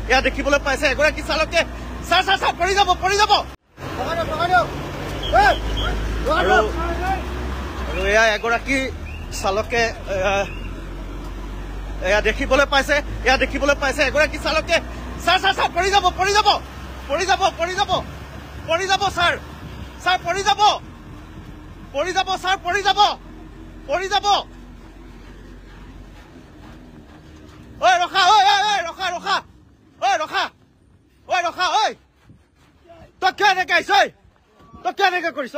এয়া দেখিবলৈ পাইছে এগৰাকী চালকে চাৰ পৰি যাব আৰু এয়া এগৰাকী চালকে এয়া দেখিবলৈ পাইছে এগৰাকী চালকে চাৰ পৰি যাব ছাৰ পৰি যাব ঐ ৰখা ঐ তই কিয় এনেকে আহিছ তই কিয় এনেকে কৰিছ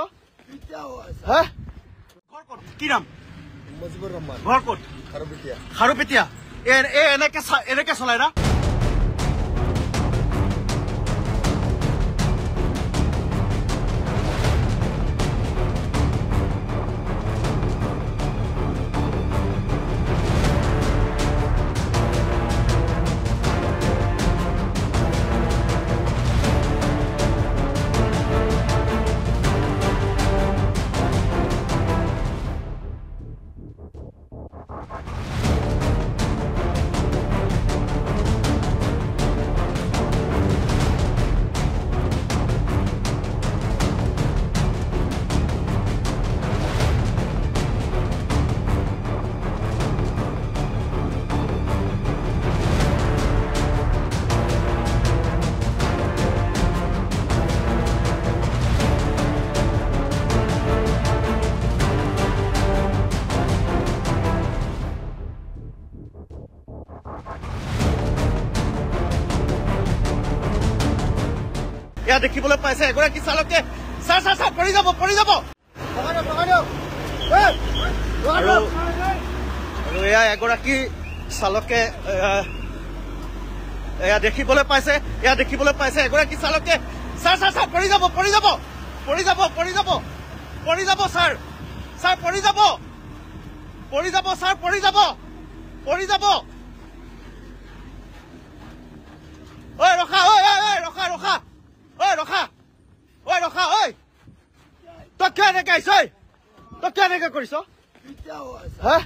হা ঘৰ ক'ত কি নাম মুজিবুৰ ৰহমান ঘৰ ক'ত খাৰুপেটীয়া এনেকে চলাই না এয়া দেখিবলৈ পাইছে এগৰাকী চালকে চাৰ পৰি যাব আৰু এয়া এগৰাকী চালকে এয়া দেখিবলৈ পাইছে এগৰাকী চালকে চাৰ পৰি যাব ঐ ৰখা ঐ তই কিয় এনেকে আহিছ তই কিয় এনেকে কৰিছ হা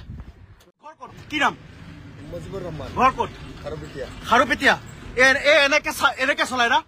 ঘৰ ক'ত কি নাম মুজিবুৰ ৰহমান ঘৰ ক'ত খাৰুপেটীয়া এনেকে চলাই না